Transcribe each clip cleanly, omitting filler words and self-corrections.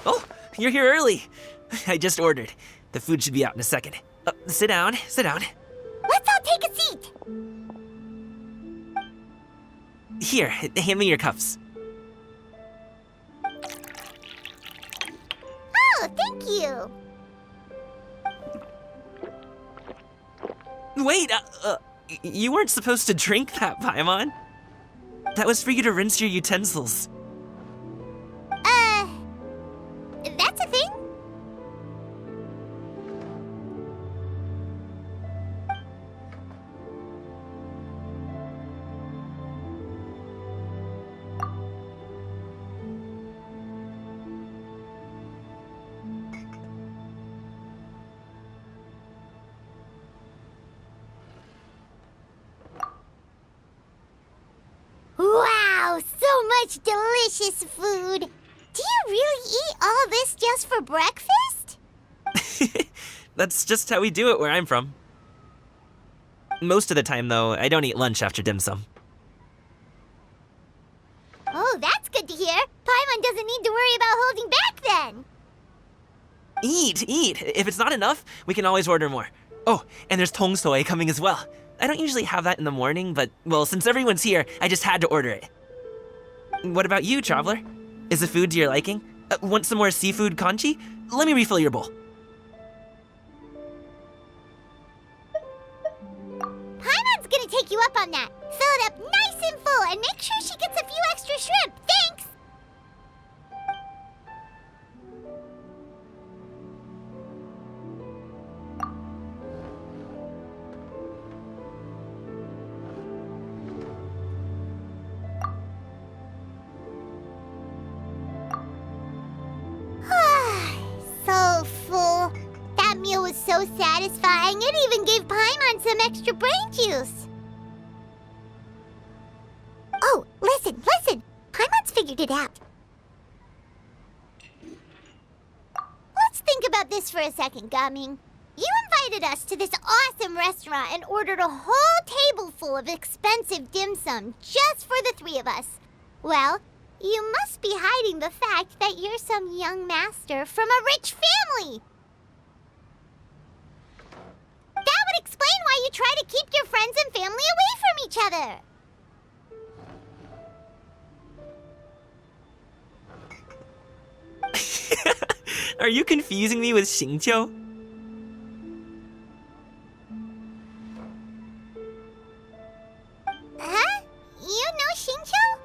Oh, you're here early. I just ordered. The food should be out in a second. Sit down, sit down. Let's all take a seat. Here, hand me your cups. Oh, thank you. Wait, you weren't supposed to drink that, Paimon. That was for you to rinse your utensils. That's a thing? Wow, so much delicious food. Do you really eat all this just for breakfast? That's just how we do it where I'm from. Most of the time, though, I don't eat lunch after dim sum. Oh, that's good to hear. Paimon doesn't need to worry about holding back then. Eat! If it's not enough, we can always order more. Oh, and there's tong soy coming as well. I don't usually have that in the morning, but, well, since everyone's here, I just had to order it. What about you, traveler? Is the food to your liking? Want some more seafood congee? Let me refill your bowl. Paimon's gonna take you up on that. Fill it up nice and full and make sure she gets a few extra shrimp. Thanks! So full. That meal was so satisfying, it even gave Paimon some extra brain juice. Oh, listen! Paimon's figured it out. Let's think about this for a second, Gaming. You invited us to this awesome restaurant and ordered a whole table full of expensive dim sum just for the three of us. Well, you must be hiding the fact that you're some young master from a rich family. That would explain why you try to keep your friends and family away from each other. Are you confusing me with Xingqiu? Huh? You know Xingqiu?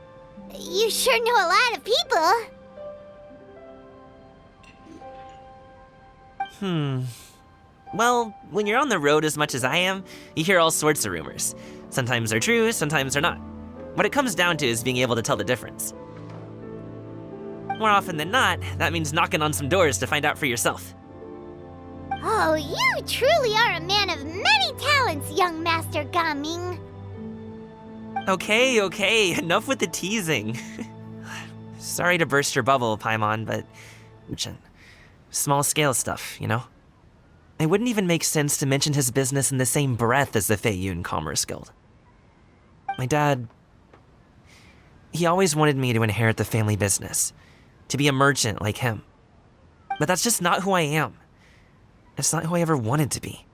You sure know a lot of people. Well, when you're on the road as much as I am, you hear all sorts of rumors. Sometimes they're true, sometimes they're not. What it comes down to is being able to tell the difference. More often than not, that means knocking on some doors to find out for yourself. Oh, you truly are a man of many talents, young Master Gaming. Okay, enough with the teasing. Sorry to burst your bubble, Paimon, but small-scale stuff, you know? It wouldn't even make sense to mention his business in the same breath as the Feiyun Commerce Guild. My dad, he always wanted me to inherit the family business, to be a merchant like him. But that's just not who I am. It's not who I ever wanted to be.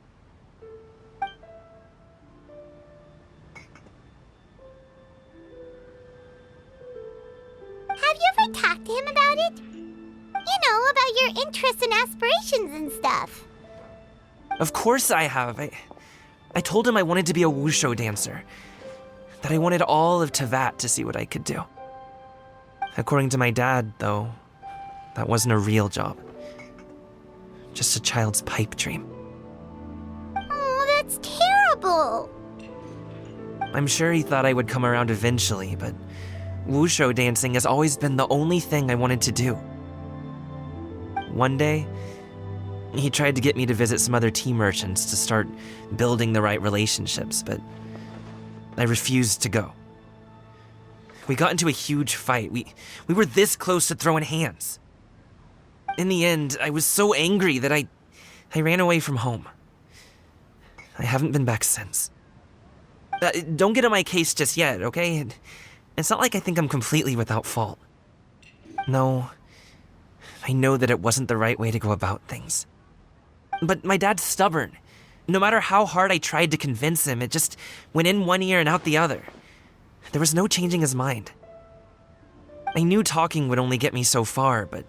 Have you ever talked to him about it? You know, about your interests and aspirations and stuff. Of course I have. I told him I wanted to be a wushu dancer. That I wanted all of Tevat to see what I could do. According to my dad, though, that wasn't a real job. Just a child's pipe dream. Oh, that's terrible. I'm sure he thought I would come around eventually, but wushu dancing has always been the only thing I wanted to do. One day, he tried to get me to visit some other tea merchants to start building the right relationships, but I refused to go. We got into a huge fight. We were this close to throwing hands. In the end, I was so angry that I ran away from home. I haven't been back since. Don't get on my case just yet, okay? It's not like I think I'm completely without fault. No, I know that it wasn't the right way to go about things. But my dad's stubborn. No matter how hard I tried to convince him, it just went in one ear and out the other. There was no changing his mind. I knew talking would only get me so far, but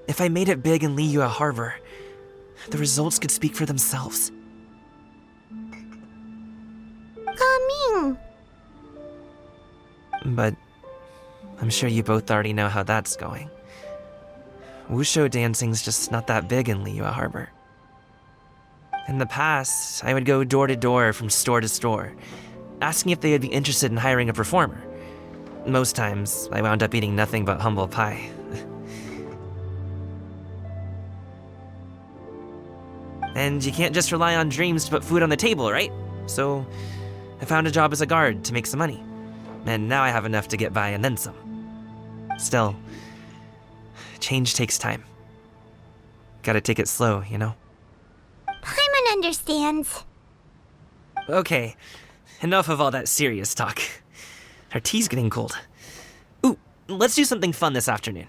if I made it big in Liyue Harbor, the results could speak for themselves. Gaming. But I'm sure you both already know how that's going. Wushu dancing's just not that big in Liyue Harbor. In the past, I would go door to door from store to store, asking if they would be interested in hiring a performer. Most times, I wound up eating nothing but humble pie. And you can't just rely on dreams to put food on the table, right? So, I found a job as a guard to make some money. And now I have enough to get by and then some. Still, change takes time. Gotta take it slow, you know? Paimon understands. Okay, enough of all that serious talk. Our tea's getting cold. Ooh, let's do something fun this afternoon.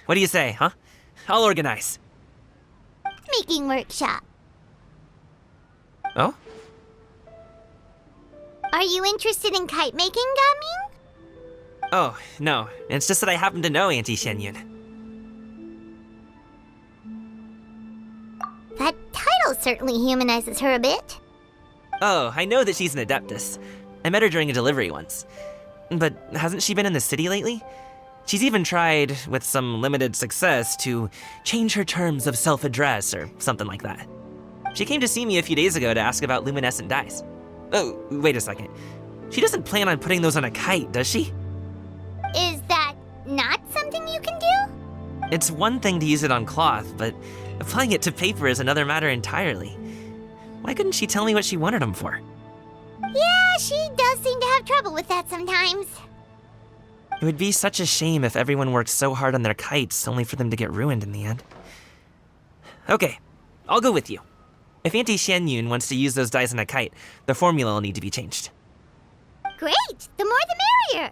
What do you say, huh? I'll organize. Making workshop. Oh? Are you interested in kite making, Gaming? Oh, no. It's just that I happen to know Auntie Shenyun. That title certainly humanizes her a bit. Oh, I know that she's an adeptus. I met her during a delivery once. But hasn't she been in the city lately? She's even tried, with some limited success, to change her terms of self-address or something like that. She came to see me a few days ago to ask about luminescent dyes. Oh, wait a second. She doesn't plan on putting those on a kite, does she? Is that not something you can do? It's one thing to use it on cloth, but applying it to paper is another matter entirely. Why couldn't she tell me what she wanted them for? Yeah, she does seem to have trouble with that sometimes. It would be such a shame if everyone worked so hard on their kites only for them to get ruined in the end. Okay, I'll go with you. If Auntie Shenyun wants to use those dyes on a kite, the formula will need to be changed. Great! The more the merrier!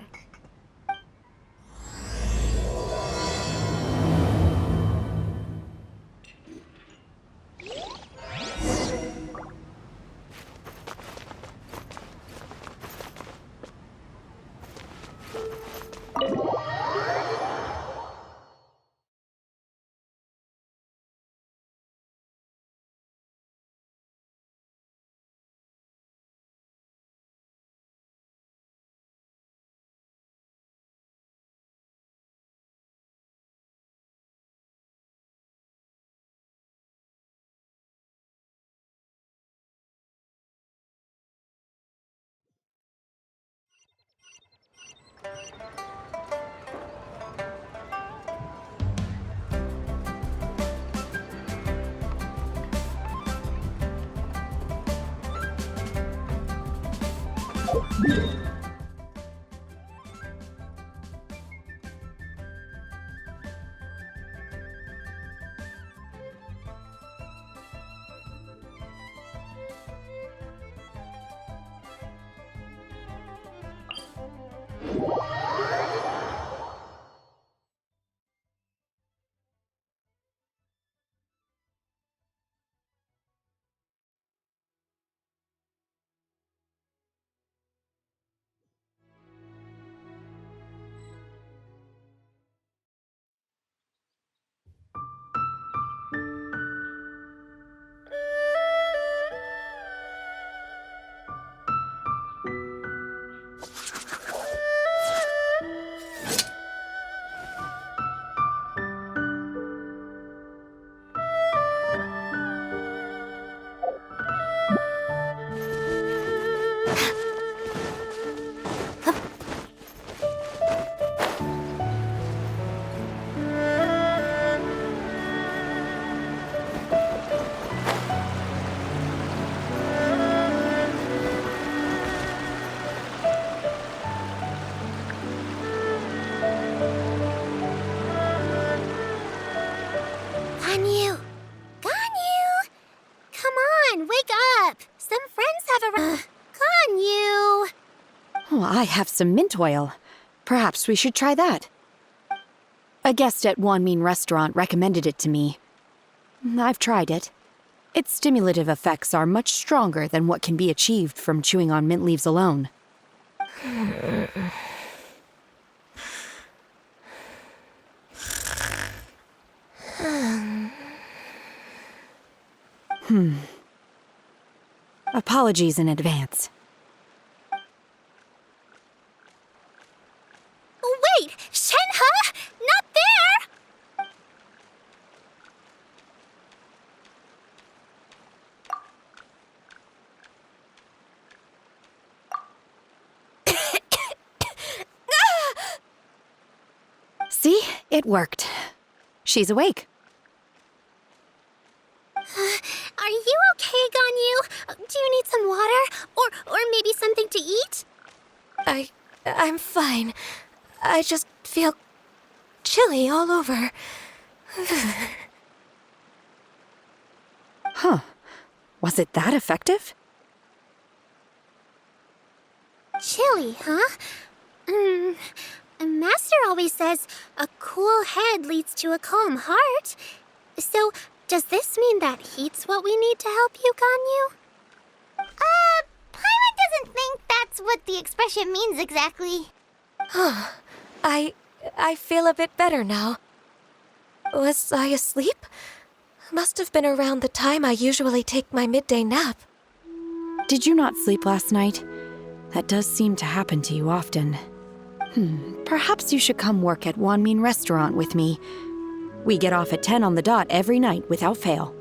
Oh, I have some mint oil. Perhaps we should try that. A guest at Wanmin Restaurant recommended it to me. I've tried it. Its stimulative effects are much stronger than what can be achieved from chewing on mint leaves alone. Apologies in advance. Wait! Shenhe? Not there! See? It worked. She's awake. Are you okay, Ganyu? Do you need some water? Or maybe something to eat? I'm fine. I just feel chilly all over. Huh. Was it that effective? Chilly, huh? Master always says a cool head leads to a calm heart. So, does this mean that heat's what we need to help you, Ganyu? Paimon doesn't think that's what the expression means exactly. I feel a bit better now. Was I asleep? Must have been around the time I usually take my midday nap. Did you not sleep last night? That does seem to happen to you often. Perhaps you should come work at Wanmin Restaurant with me. We get off at 10 on the dot every night without fail.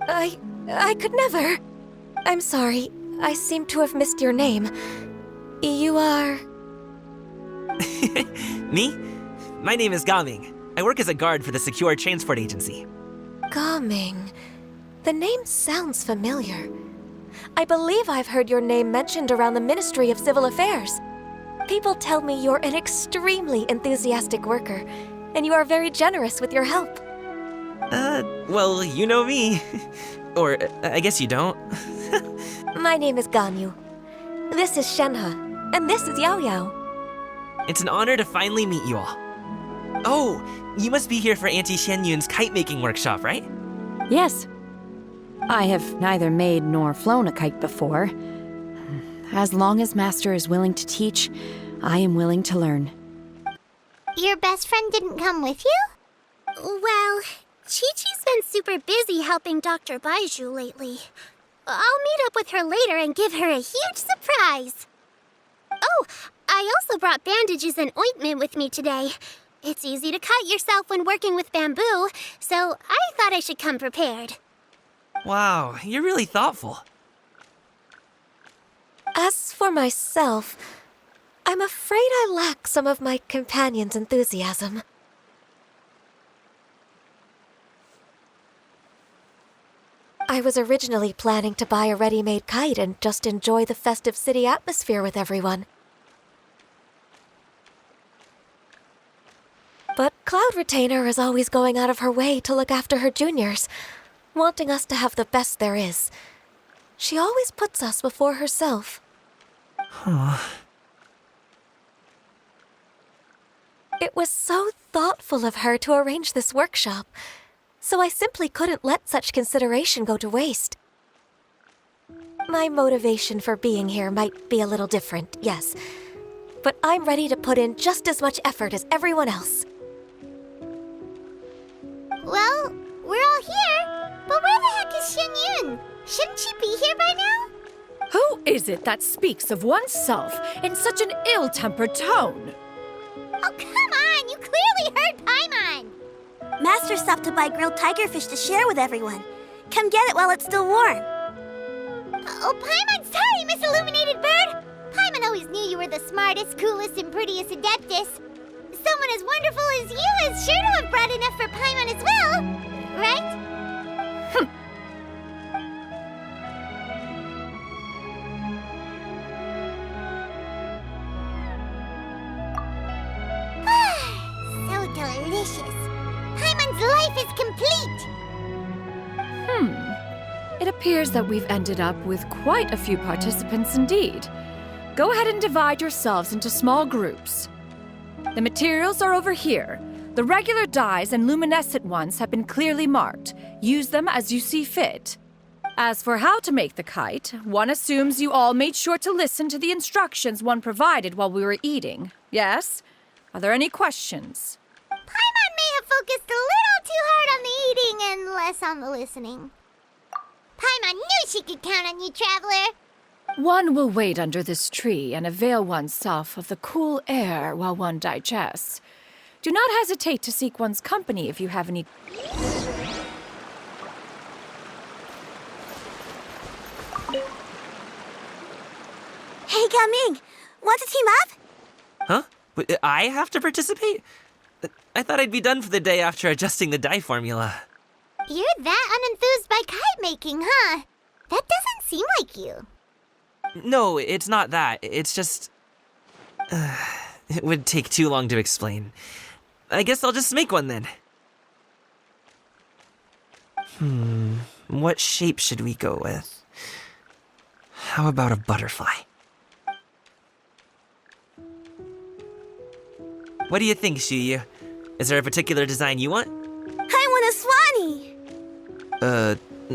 I could never. I'm sorry. I seem to have missed your name. You are... Me? My name is Gaming. I work as a guard for the Secure Transport Agency. Gaming. The name sounds familiar. I believe I've heard your name mentioned around the Ministry of Civil Affairs. People tell me you're an extremely enthusiastic worker, and you are very generous with your help. Well, you know me. Or, I guess you don't. My name is Ganyu. This is Shenhe, and this is Yao Yao. It's an honor to finally meet you all. Oh, you must be here for Auntie Xianyun's kite-making workshop, right? Yes. I have neither made nor flown a kite before. As long as Master is willing to teach, I am willing to learn. Your best friend didn't come with you? Well, Chi-Chi's been super busy helping Dr. Baiju lately. I'll meet up with her later and give her a huge surprise. Oh, I also brought bandages and ointment with me today. It's easy to cut yourself when working with bamboo, so I thought I should come prepared. Wow, you're really thoughtful. As for myself, I'm afraid I lack some of my companion's enthusiasm. I was originally planning to buy a ready-made kite and just enjoy the festive city atmosphere with everyone. But Cloud Retainer is always going out of her way to look after her juniors, wanting us to have the best there is. She always puts us before herself. It was so thoughtful of her to arrange this workshop, so I simply couldn't let such consideration go to waste. My motivation for being here might be a little different, yes, but I'm ready to put in just as much effort as everyone else. Well, we're all here, but where the heck is Xianyun? Shouldn't she be here by now? Who is it that speaks of oneself in such an ill-tempered tone? Oh, come on! You clearly heard Paimon! Master stopped to buy grilled tigerfish to share with everyone. Come get it while it's still warm. Oh, Paimon, sorry, Miss Illuminated Bird! Paimon always knew you were the smartest, coolest, and prettiest Adeptus. Someone as wonderful as you is sure to have brought enough for Paimon as well, right? So delicious. Paimon's life is complete. It appears that we've ended up with quite a few participants indeed. Go ahead and divide yourselves into small groups. The materials are over here. The regular dyes and luminescent ones have been clearly marked. Use them as you see fit. As for how to make the kite, one assumes you all made sure to listen to the instructions one provided while we were eating. Yes? Are there any questions? Paimon may have focused a little too hard on the eating and less on the listening. Paimon knew she could count on you, Traveler. One will wait under this tree and avail oneself of the cool air while one digests. Do not hesitate to seek one's company if you have any... Hey, Gaming! Want to team up? Huh? But I have to participate? I thought I'd be done for the day after adjusting the dye formula. You're that unenthused by kite making, huh? That doesn't seem like you. No, it's not that. It's just... it would take too long to explain. I guess I'll just make one then. What shape should we go with? How about a butterfly? What do you think, Shuyu? Is there a particular design you want? I want a swanee!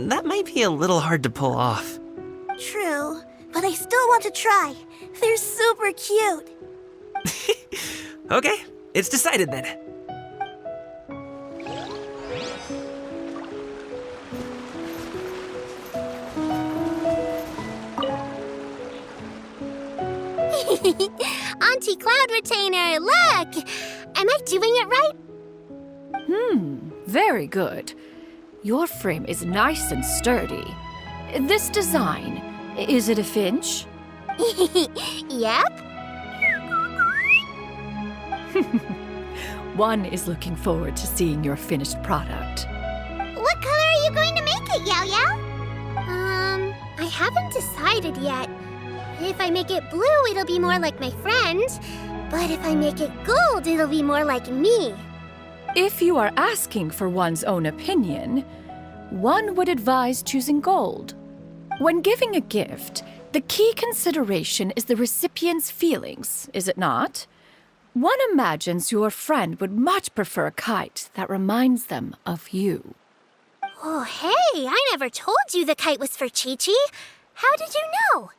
That might be a little hard to pull off. True, but I still want to try. They're super cute. Okay, it's decided then. Auntie Cloud Retainer, look! Am I doing it right? Very good. Your frame is nice and sturdy. This design, is it a finch? Yep. One is looking forward to seeing your finished product. What color are you going to make it, Yao Yao? I haven't decided yet. If I make it blue, it'll be more like my friend. But if I make it gold, it'll be more like me. If you are asking for one's own opinion, one would advise choosing gold. When giving a gift, the key consideration is the recipient's feelings, is it not? One imagines your friend would much prefer a kite that reminds them of you. Oh, hey, I never told you the kite was for Chi-Chi. How did you know?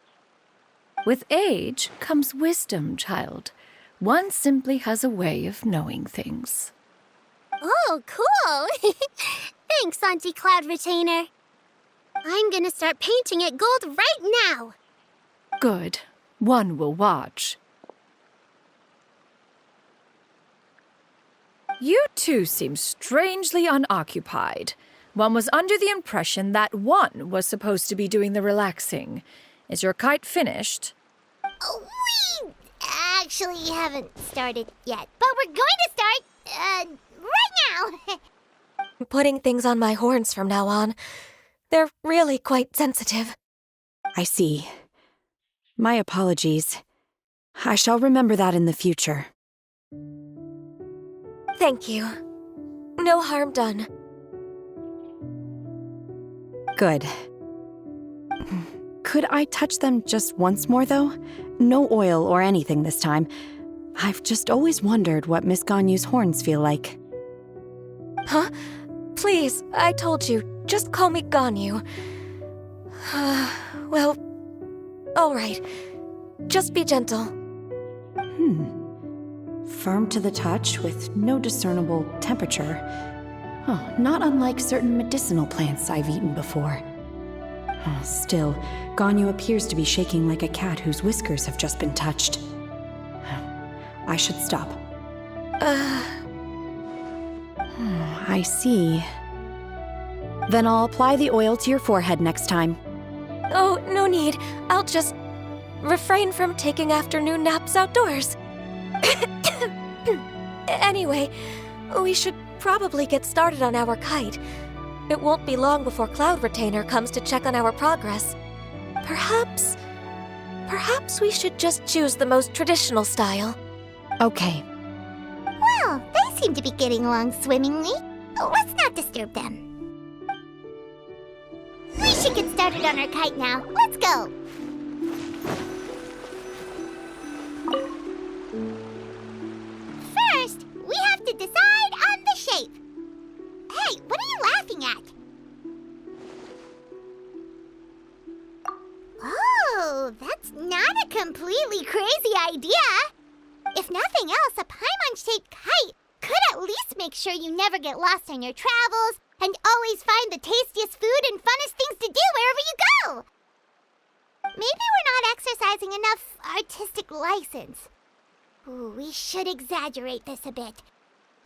With age comes wisdom, child. One simply has a way of knowing things. Oh, cool. Thanks, Auntie Cloud Retainer. I'm gonna start painting it gold right now. Good. One will watch. You two seem strangely unoccupied. One was under the impression that one was supposed to be doing the relaxing. Is your kite finished? Oh, we actually haven't started yet, but we're going to start, right now. Putting things on my horns from now on. They're really quite sensitive. I see. My apologies. I shall remember that in the future. Thank you. No harm done. Good. Could I touch them just once more, though? No oil or anything this time. I've just always wondered what Miss Ganyu's horns feel like. Huh? Please, I told you, just call me Ganyu. Well, all right. Just be gentle. Firm to the touch with no discernible temperature. Oh, not unlike certain medicinal plants I've eaten before. Still, Ganyu appears to be shaking like a cat whose whiskers have just been touched. I should stop. I see. Then I'll apply the oil to your forehead next time. Oh, no need. I'll just refrain from taking afternoon naps outdoors. Anyway, we should probably get started on our kite. It won't be long before Cloud Retainer comes to check on our progress. Perhaps we should just choose the most traditional style. Okay. Well, they seem to be getting along swimmingly. Let's not disturb them. We should get started on our kite now. Let's go. First, we have to decide completely crazy idea. If nothing else, a Paimon-shaped kite could at least make sure you never get lost on your travels and always find the tastiest food and funnest things to do wherever you go. Maybe we're not exercising enough artistic license. Ooh, we should exaggerate this a bit.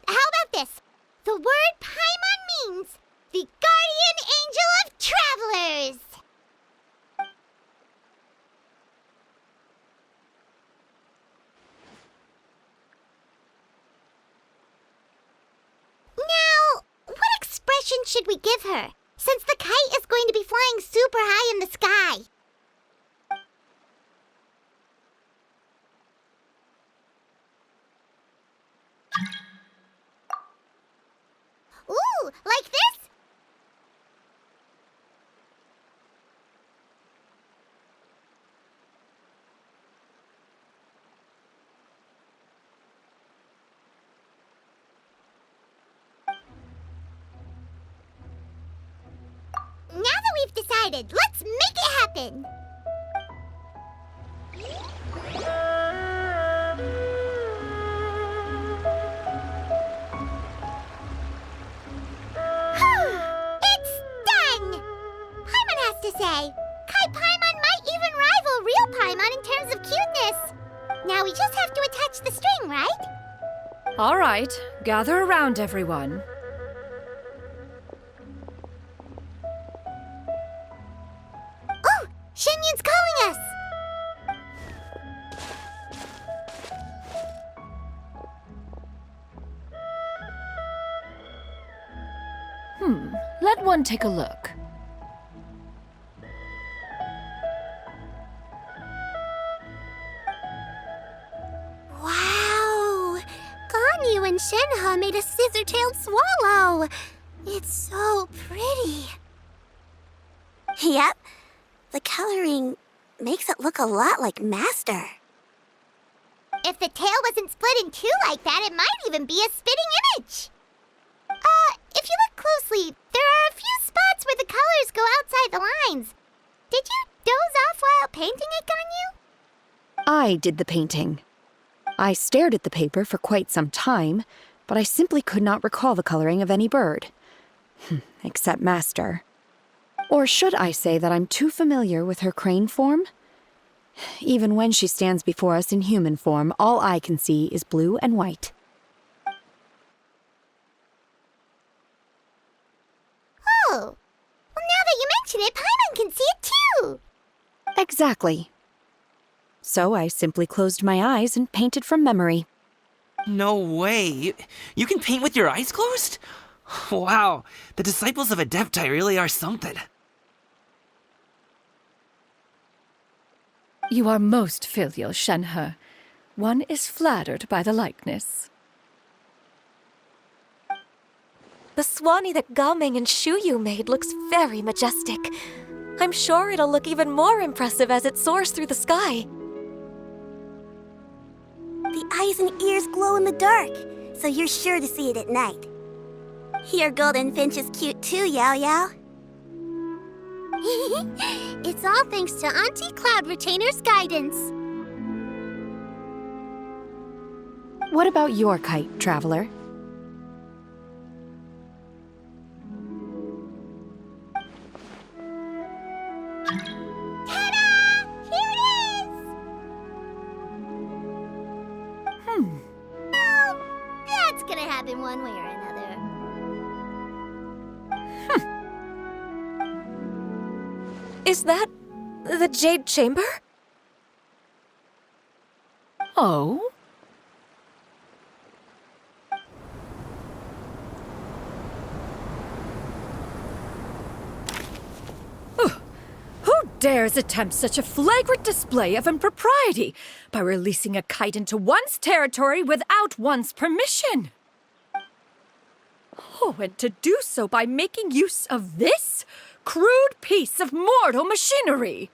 How about this? The word Paimon means the guardian angel of travelers. Now, what expression should we give her, since the kite is going to be flying super high in the sky? Ooh, like this? Now that we've decided, let's make it happen! It's done! Paimon has to say, Kai Paimon might even rival real Paimon in terms of cuteness. Now we just have to attach the string, right? All right, gather around, everyone. Oh, Shenyun's calling us! Let one take a look. Wow! Ganyu and Shenhe made a scissor-tailed swallow. It's so pretty. Yep. The coloring makes it look a lot like Master. If the tail wasn't split in two like that, it might even be a spitting image. If you look closely, there are a few spots where the colors go outside the lines. Did you doze off while painting it, Ganyu? I did the painting. I stared at the paper for quite some time, but I simply could not recall the coloring of any bird. Except Master. Or should I say that I'm too familiar with her crane form? Even when she stands before us in human form, all I can see is blue and white. Oh, well, now that you mention it, Paimon can see it too. Exactly. So I simply closed my eyes and painted from memory. No way. You can paint with your eyes closed? Wow, the disciples of Adepti really are something. You are most filial, Shenhe. One is flattered by the likeness. The Swanee that Gaming and Shuyu made looks very majestic. I'm sure it'll look even more impressive as it soars through the sky. The eyes and ears glow in the dark, so you're sure to see it at night. Your golden finch is cute too, Yao Yao. It's all thanks to Auntie Cloud Retainer's guidance. What about your kite, Traveler? Ta-da! Here it is! Well, that's gonna happen one way or another. Is that the Jade Chamber? Oh? Who dares attempt such a flagrant display of impropriety by releasing a kite into one's territory without one's permission? Oh, and to do so by making use of this crude piece of mortal machinery.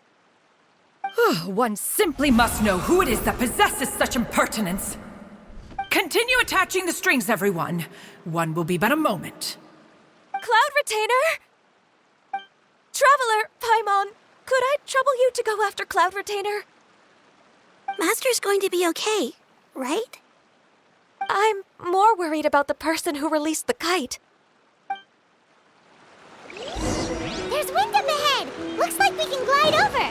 One simply must know who it is that possesses such impertinence. Continue attaching the strings, everyone. One will be but a moment. Cloud Retainer? Traveler, Paimon, could I trouble you to go after Cloud Retainer? Master's going to be okay, right? I'm more worried about the person who released the kite. There's wind up ahead! Looks like we can glide over!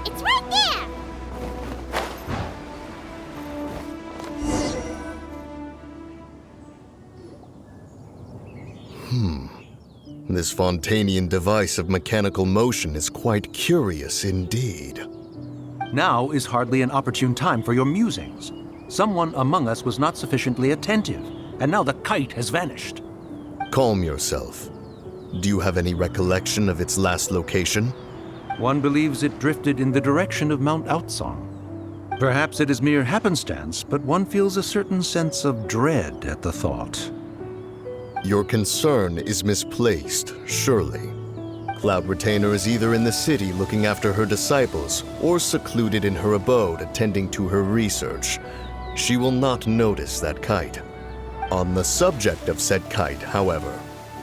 It's right there! This Fontanian device of mechanical motion is quite curious indeed. Now is hardly an opportune time for your musings. Someone among us was not sufficiently attentive, and now the kite has vanished. Calm yourself. Do you have any recollection of its last location? One believes it drifted in the direction of Mount Outsong. Perhaps it is mere happenstance, but one feels a certain sense of dread at the thought. Your concern is misplaced, surely. Cloud Retainer is either in the city looking after her disciples or secluded in her abode attending to her research. She will not notice that kite. On the subject of said kite, however,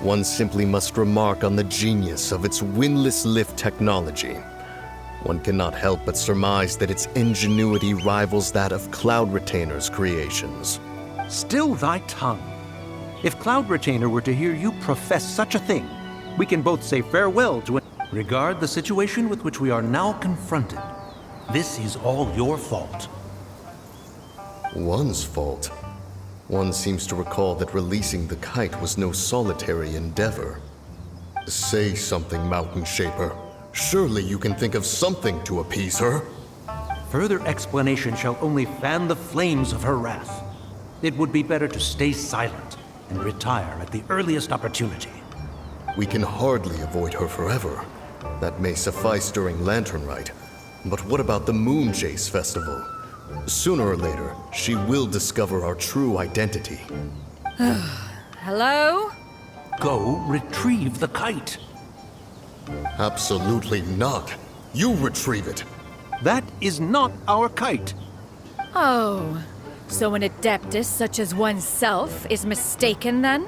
one simply must remark on the genius of its windless lift technology. One cannot help but surmise that its ingenuity rivals that of Cloud Retainer's creations. Still thy tongue. If Cloud Retainer were to hear you profess such a thing, we can both say farewell to it. Regard the situation with which we are now confronted. This is all your fault. One's fault? One seems to recall that releasing the kite was no solitary endeavor. Say something, Mountain Shaper. Surely you can think of something to appease her. Further explanation shall only fan the flames of her wrath. It would be better to stay silent and retire at the earliest opportunity. We can hardly avoid her forever. That may suffice during Lantern Rite. But what about the Moon Chase Festival? Sooner or later, she will discover our true identity. Hello? Go retrieve the kite. Absolutely not. You retrieve it. That is not our kite. Oh, so an adeptus such as oneself is mistaken then?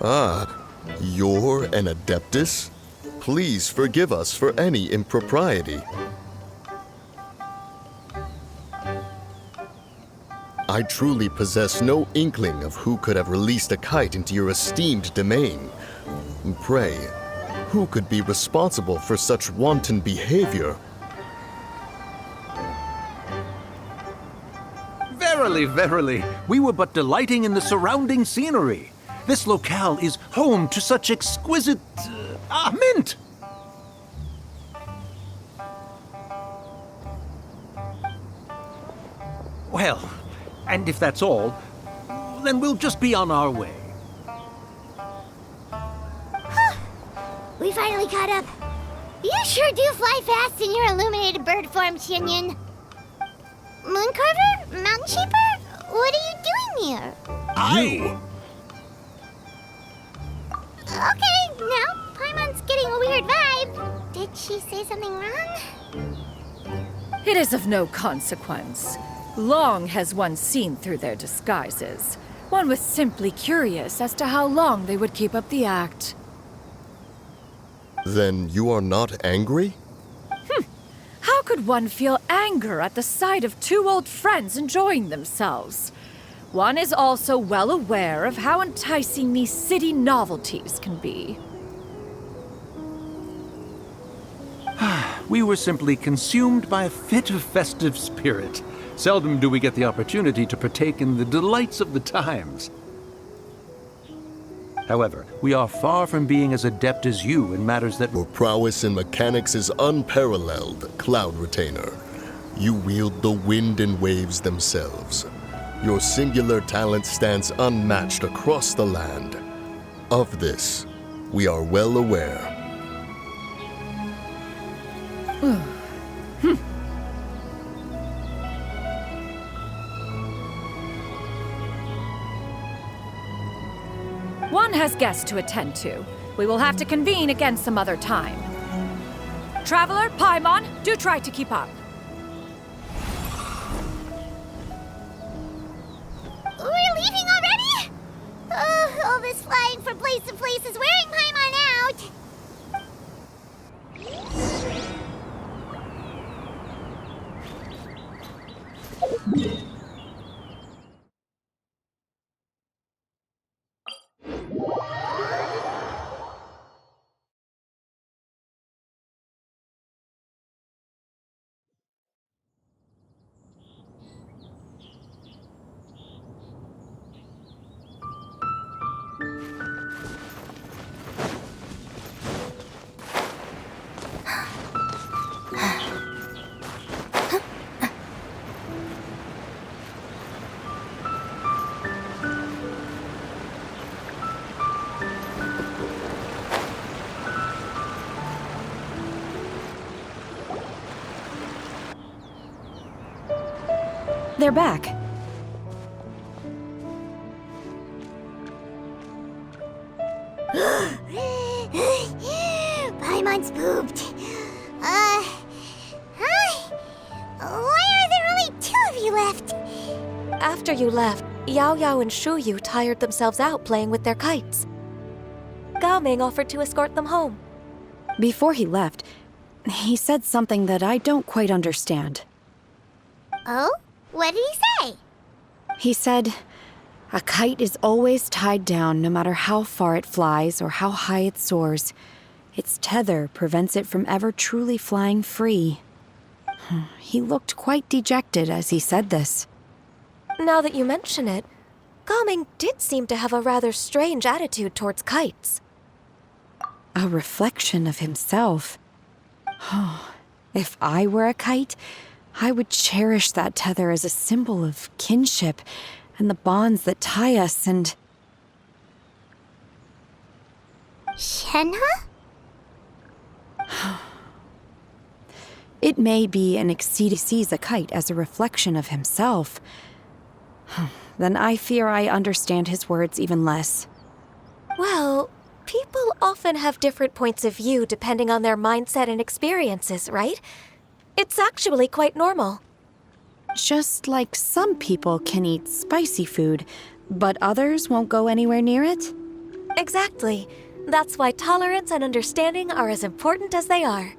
Ah, you're an Adeptus? Please forgive us for any impropriety. I truly possess no inkling of who could have released a kite into your esteemed domain. Pray, who could be responsible for such wanton behavior? Verily, verily, we were but delighting in the surrounding scenery. This locale is home to such exquisite... mint! Well, and if that's all, then we'll just be on our way. We finally caught up. You sure do fly fast in your illuminated bird form, Shinyan. Mooncarver? Mountain Shaper? What are you doing here? You? Okay, now Paimon's getting a weird vibe. Did she say something wrong? It is of no consequence. Long has one seen through their disguises. One was simply curious as to how long they would keep up the act. Then you are not angry? How could one feel anger at the sight of two old friends enjoying themselves? One is also well aware of how enticing these city novelties can be. We were simply consumed by a fit of festive spirit. Seldom do we get the opportunity to partake in the delights of the times. However, we are far from being as adept as you in matters that... Your prowess in mechanics is unparalleled, Cloud Retainer. You wield the wind and waves themselves. Your singular talent stands unmatched across the land. Of this, we are well aware. has guests to attend to. We will have to convene again some other time. Traveler, Paimon, do try to keep up. We're leaving already? Oh, all this flying from place to place is wearing Paimon out. They're back. Paimon's pooped. Hi. Why are there only 2 of you left? After you left, Yao Yao and Shu Yu tired themselves out playing with their kites. Gao Ming offered to escort them home. Before he left, he said something that I don't quite understand. Oh? What did he say? He said, a kite is always tied down no matter how far it flies or how high it soars. Its tether prevents it from ever truly flying free. He looked quite dejected as he said this. Now that you mention it, Gao Ming did seem to have a rather strange attitude towards kites. A reflection of himself. If I were a kite, I would cherish that tether as a symbol of kinship and the bonds that tie us and... Shenhe? It may be an exceed sees a kite as a reflection of himself. Then I fear I understand his words even less. Well, people often have different points of view depending on their mindset and experiences, right? It's actually quite normal. Just like some people can eat spicy food, but others won't go anywhere near it? Exactly. That's why tolerance and understanding are as important as they are.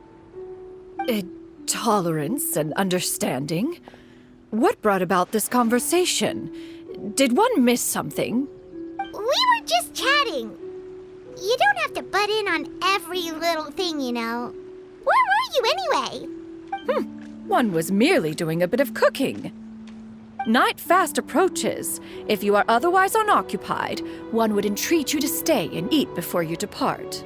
Tolerance and understanding? What brought about this conversation? Did one miss something? We were just chatting. You don't have to butt in on every little thing, you know. Where were you anyway? One was merely doing a bit of cooking. Night fast approaches. If you are otherwise unoccupied, one would entreat you to stay and eat before you depart.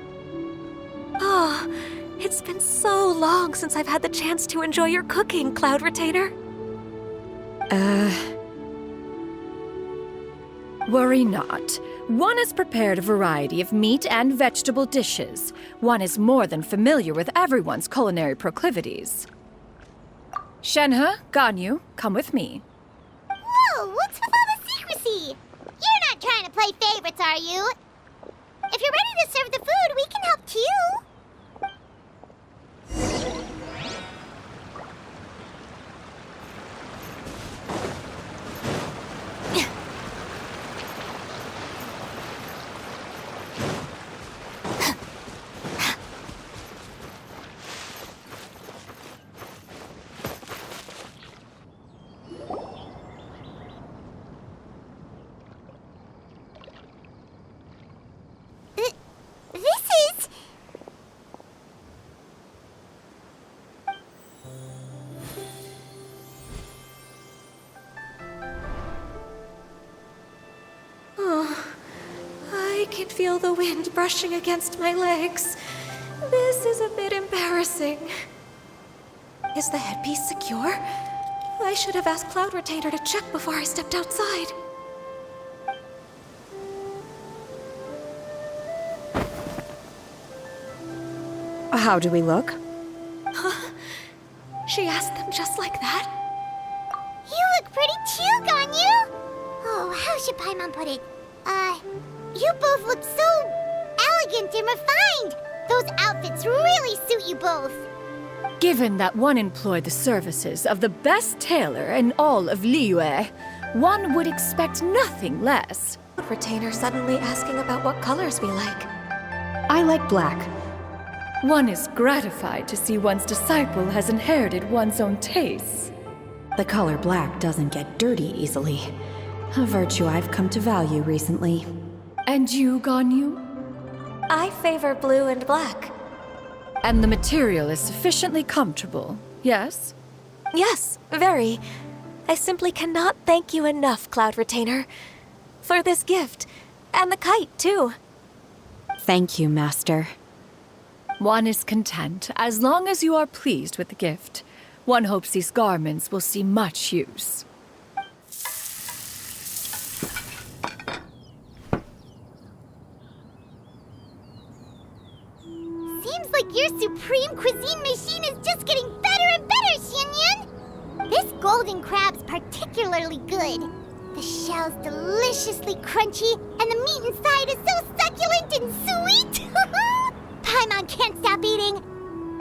Oh, it's been so long since I've had the chance to enjoy your cooking, Cloud Retainer. Worry not. One has prepared a variety of meat and vegetable dishes. One is more than familiar with everyone's culinary proclivities. Shenhe, Ganyu, come with me. Whoa, what's with all the secrecy? You're not trying to play favorites, are you? If you're ready to serve the food, we can help too. I can feel the wind brushing against my legs. This is a bit embarrassing. Is the headpiece secure? I should have asked Cloud Retainer to check before I stepped outside. How do we look? She asked them just like that? You look pretty too, Ganyu. Oh, how should Paimon put it? You both look so elegant and refined. Those outfits really suit you both. Given that one employed the services of the best tailor in all of Liyue, one would expect nothing less. Retainer suddenly asking about what colors we like. I like black. One is gratified to see one's disciple has inherited one's own tastes. The color black doesn't get dirty easily. A virtue I've come to value recently. And you, Ganyu? I favor blue and black. And the material is sufficiently comfortable, yes? Yes, very. I simply cannot thank you enough, Cloud Retainer, for this gift. And the kite, too. Thank you, Master. One is content as long as you are pleased with the gift. One hopes these garments will see much use. Seems like your supreme cuisine machine is just getting better and better, Xianyun. This golden crab's particularly good. The shell's deliciously crunchy, and the meat inside is so succulent and sweet. Paimon can't stop eating.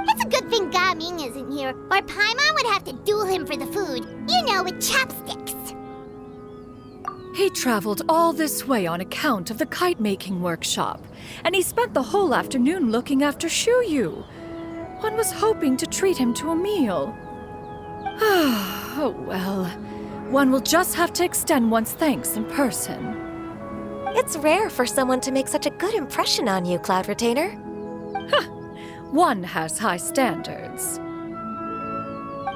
It's a good thing Gaming isn't here, or Paimon would have to duel him for the food. You know, with chopsticks. He traveled all this way on account of the kite-making workshop, and he spent the whole afternoon looking after Shuyu. One was hoping to treat him to a meal. Oh well, one will just have to extend one's thanks in person. It's rare for someone to make such a good impression on you, Cloud Retainer. One has high standards.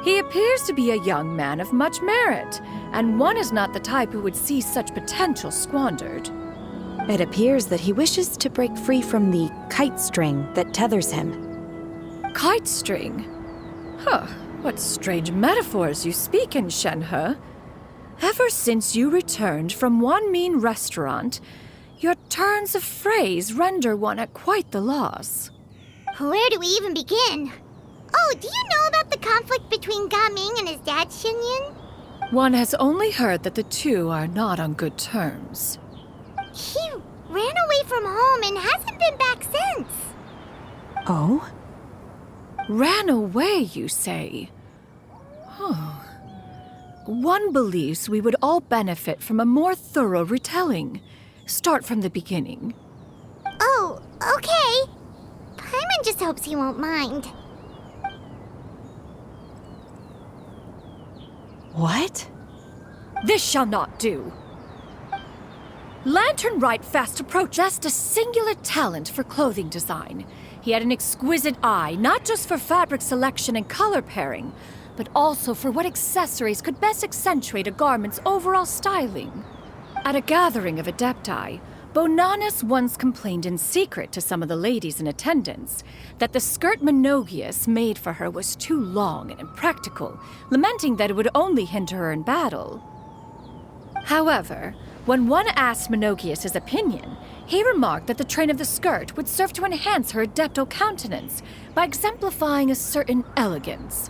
He appears to be a young man of much merit, and one is not the type who would see such potential squandered. It appears that he wishes to break free from the kite string that tethers him. Kite string? Huh, what strange metaphors you speak in, Shenhe. Ever since you returned from one mean restaurant, your turns of phrase render one at quite the loss. Where do we even begin? Oh, do you know about the conflict between Gaming and his dad, Xianyun? One has only heard that the two are not on good terms. He ran away from home and hasn't been back since. Oh? Ran away, you say? Huh. One believes we would all benefit from a more thorough retelling. Start from the beginning. Oh, okay. Paimon just hopes he won't mind. What? This shall not do. Lantern Right fast possessed a singular talent for clothing design. He had an exquisite eye, not just for fabric selection and color pairing, but also for what accessories could best accentuate a garment's overall styling. At a gathering of Adepti, Bonanis once complained in secret to some of the ladies in attendance that the skirt Menogius made for her was too long and impractical, lamenting that it would only hinder her in battle. However, when one asked Menogius' opinion, he remarked that the train of the skirt would serve to enhance her adeptal countenance by exemplifying a certain elegance.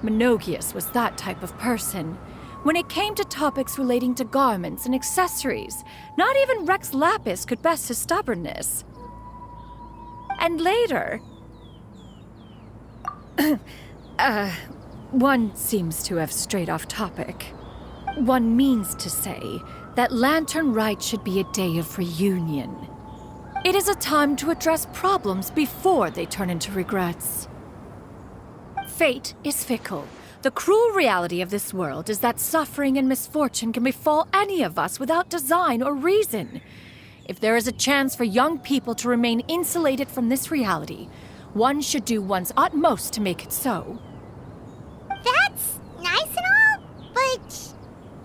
Menogius was that type of person. When it came to topics relating to garments and accessories, not even Rex Lapis could best his stubbornness. And later... one seems to have strayed off topic. One means to say that Lantern Right should be a day of reunion. It is a time to address problems before they turn into regrets. Fate is fickle. The cruel reality of this world is that suffering and misfortune can befall any of us without design or reason. If there is a chance for young people to remain insulated from this reality, one should do one's utmost to make it so. That's nice and all, but...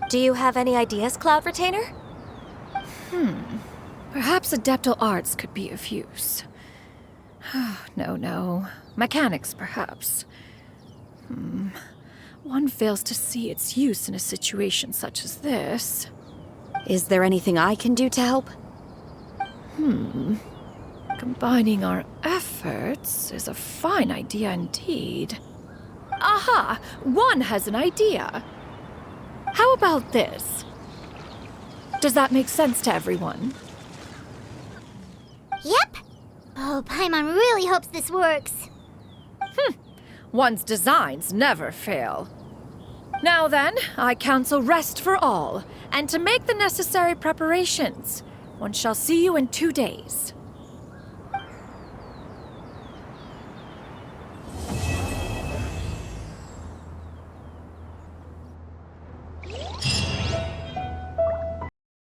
Do you have any ideas, Cloud Retainer? Perhaps adeptal arts could be of use. No. Mechanics, perhaps. One fails to see its use in a situation such as this. Is there anything I can do to help? Combining our efforts is a fine idea indeed. Aha! One has an idea. How about this? Does that make sense to everyone? Yep. Oh, Paimon really hopes this works. One's designs never fail. Now then, I counsel rest for all, and to make the necessary preparations. One shall see you in 2 days.